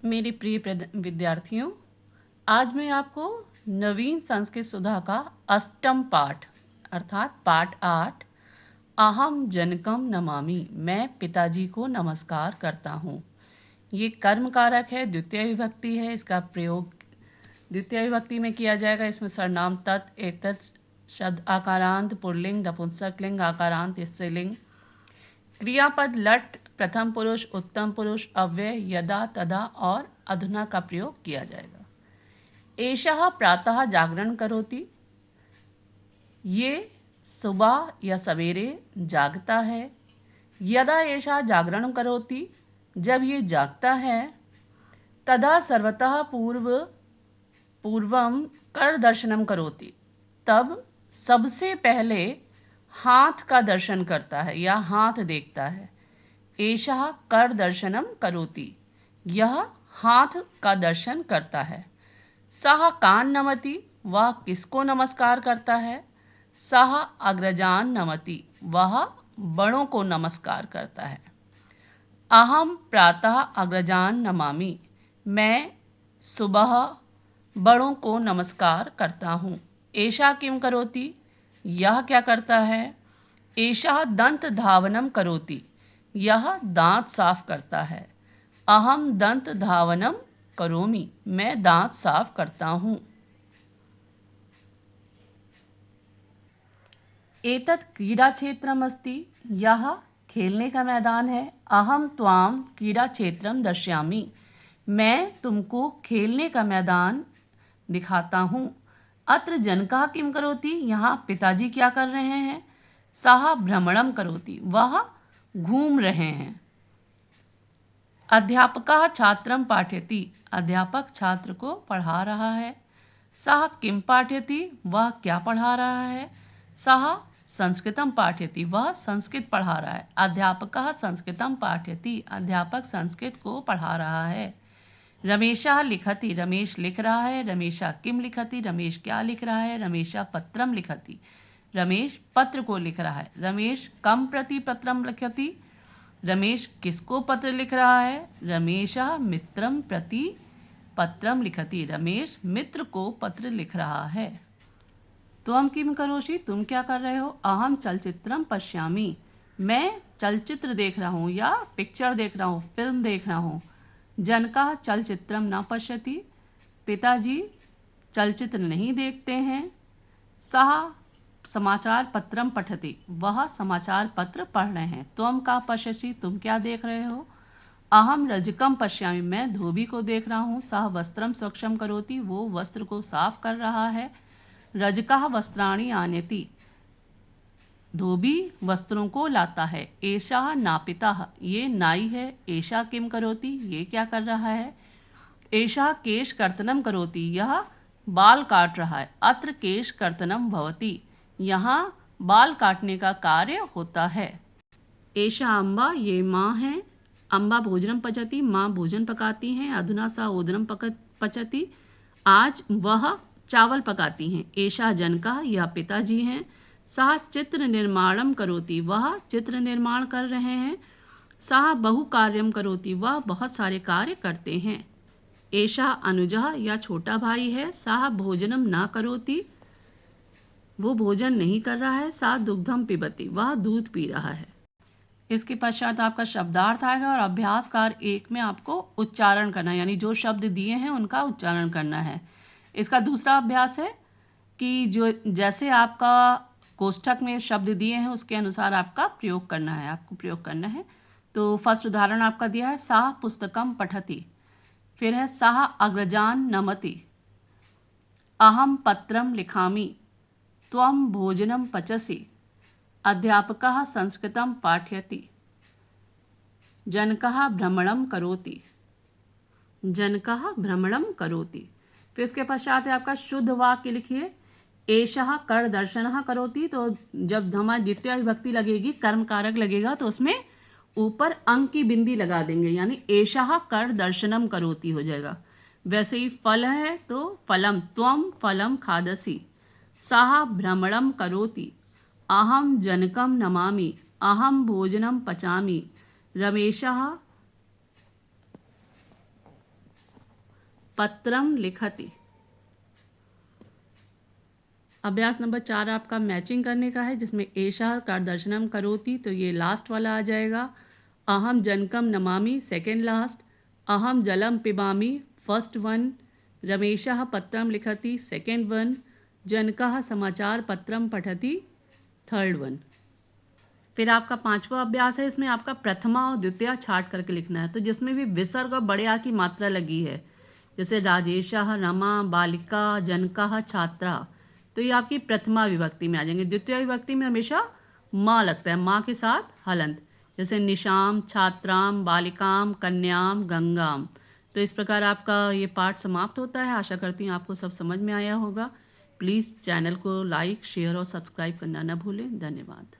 मेरे प्रिय विद्यार्थियों, आज मैं आपको नवीन संस्कृत सुधा का अष्टम पाठ अर्थात पाठ 8 अहम जनकम नमामि, मैं पिताजी को नमस्कार करता हूँ। ये कर्म कारक है, द्वितीय विभक्ति है। इसका प्रयोग द्वितीय विभक्ति में किया जाएगा। इसमें सर्वनाम तत् एतत् शब्द आकारांत पुल्लिंग नपुंसकलिंग आकारांत स्त्रीलिंग क्रियापद लट प्रथम पुरुष उत्तम पुरुष अव्यय यदा तदा और अधुना का प्रयोग किया जाएगा। एषः प्रातः जागरण करोति, ये सुबह या सवेरे जागता है। यदा एषः जागरण करोति, जब ये जागता है। तदा सर्वतः पूर्वम कर दर्शनम करोति, तब सबसे पहले हाथ का दर्शन करता है या हाथ देखता है। एषः कर दर्शनम करोति, यह हाथ का दर्शन करता है। सह कान नमति, वह किसको नमस्कार करता है। सह अग्रजान नमति, वह बड़ों को नमस्कार करता है। अहम प्रातः अग्रजान नमामि, मैं सुबह बड़ों को नमस्कार करता हूँ। एषा किम करोति, यह क्या करता है। एषः दंत धावनम करोति, यह दांत साफ करता है। अहम दंत धावनम करोमि, मैं दांत साफ करता हूँ। एतत् क्रीडा क्षेत्रम अस्ति, यह खेलने का मैदान है। अहम त्वाम क्रीडा क्षेत्रम दर्शयामि, मैं तुमको खेलने का मैदान दिखाता हूँ। अत्र जनकः किम करोति, यहाँ पिताजी क्या कर रहे हैं। सः भ्रमणम करोति, वह घूम रहे हैं। अध्यापकः छात्रं पाठयति, अध्यापक छात्र को पढ़ा रहा है। सः किम पाठयति, वह क्या पढ़ा रहा है। सः संस्कृतं पाठयति, वह संस्कृत पढ़ा रहा है। अध्यापकः संस्कृतं पाठयति, अध्यापक संस्कृत को पढ़ा रहा है। रमेशः लिखति, रमेश लिख रहा है। रमेशः किम लिखति, रमेश क्या लिख रहा है। रमेशः पत्रम लिखति, रमेश पत्र को लिख रहा है। रमेश कम प्रति पत्रम लिखति, रमेश किसको पत्र लिख रहा है। रमेशः मित्रम प्रति पत्रम लिखति, रमेश मित्र को पत्र लिख रहा है। त्वम किम करोषि, तुम क्या कर रहे हो। अहम चलचित्रम पश्यामि, मैं चलचित्र देख रहा हूँ या पिक्चर देख रहा हूँ, फिल्म देख रहा हूँ। जनकः चलचित्रम न पश्यति, पिताजी चलचित्र नहीं देखते हैं। सः समाचार पत्रम पठति, वह समाचार पत्र पढ़ रहे हैं। त्वम का पश्यसि, तुम क्या देख रहे हो। अहम रजकम पश्यामि, मैं धोबी को देख रहा हूँ। सः वस्त्रम स्वच्छम करोति, वो वस्त्र को साफ कर रहा है। रजकः वस्त्राणि आनयति, धोबी वस्त्रों को लाता है। एषः नापितः, ये नाई है। एषा किम करोति, ये क्या कर रहा है। एषः केश कर्तनम करोति, यह बाल काट रहा है। अत्र केश कर्तनम भवति, यहाँ बाल काटने का कार्य होता है। एषा अम्बा, ये माँ है। अम्बा भोजनम पचति, माँ भोजन पकाती हैं। अधुना सा ओदनम पचति, आज वह चावल पकाती हैं। एषा जनकः, यह पिताजी हैं। सः चित्र निर्माणम करोति, वह चित्र निर्माण कर रहे हैं। सः बहु कार्यम करोति, वह बहुत सारे कार्य करते हैं। एषा अनुजः, यह छोटा भाई है। सः भोजनम न करोति, वो भोजन नहीं कर रहा है। सा दुग्धम पिबति, वह दूध पी रहा है। इसके पश्चात आपका शब्दार्थ आएगा और अभ्यास कार्य 1 में आपको उच्चारण करना है, यानी जो शब्द दिए हैं उनका उच्चारण करना है। इसका दूसरा अभ्यास है कि जो जैसे आपका कोष्ठक में शब्द दिए हैं उसके अनुसार आपका प्रयोग करना है, आपको प्रयोग करना है। तो फर्स्ट उदाहरण आपका दिया है, सः पुस्तकम पठति। फिर है सः अग्रजान नमति, अहम पत्रम लिखामि, त्वं भोजनं पचसि, अध्यापकः संस्कृतं पाठयति, जनकः भ्रमणं करोति, जनकः भ्रमणं करोति। फिर इसके पश्चात है आपका शुद्ध वाक्य लिखिए। एषः कर दर्शनः करोति, तो जब हमारी द्वितीय विभक्ति लगेगी, कर्म कारक लगेगा, तो उसमें ऊपर अंक की बिंदी लगा देंगे, यानी एषः कर दर्शनम करोति हो जाएगा। वैसे ही फल है तो फलम, त्वम फलम खादसि। सः भ्रमणं करोति, अहम जनकम नमामि, अहम भोजनम पचामि। रमेशः पत्रम लिखति। अभ्यास नंबर 4 आपका मैचिंग करने का है, जिसमें एषः कर्दर्शनम करोति, तो ये लास्ट वाला आ जाएगा। अहम जनकम नमामि, सेकेंड लास्ट। अहम जलम पिबामि, फर्स्ट वन। रमेशः पत्रम लिखति, सेकेंड वन। जनकः समाचार पत्रम पठति, थर्ड वन। फिर आपका 5वां अभ्यास है, इसमें आपका प्रथमा और द्वितीय छाट करके लिखना है, तो जिसमें भी विसर्ग और बड़े आ की मात्रा लगी है, जैसे राजेशः, रमा, बालिका, जनकः, छात्रा, तो ये आपकी प्रथमा विभक्ति में आ जाएंगे। द्वितीय विभक्ति में हमेशा माँ लगता है, माँ के साथ हलंत, जैसे निशाम, छात्राम, बालिकाम, कन्याम, गंगाम। तो इस प्रकार आपका ये पाठ समाप्त होता है। आशा करती हूँ आपको सब समझ में आया होगा। प्लीज़ चैनल को लाइक, शेयर और सब्सक्राइब करना न भूलें। धन्यवाद।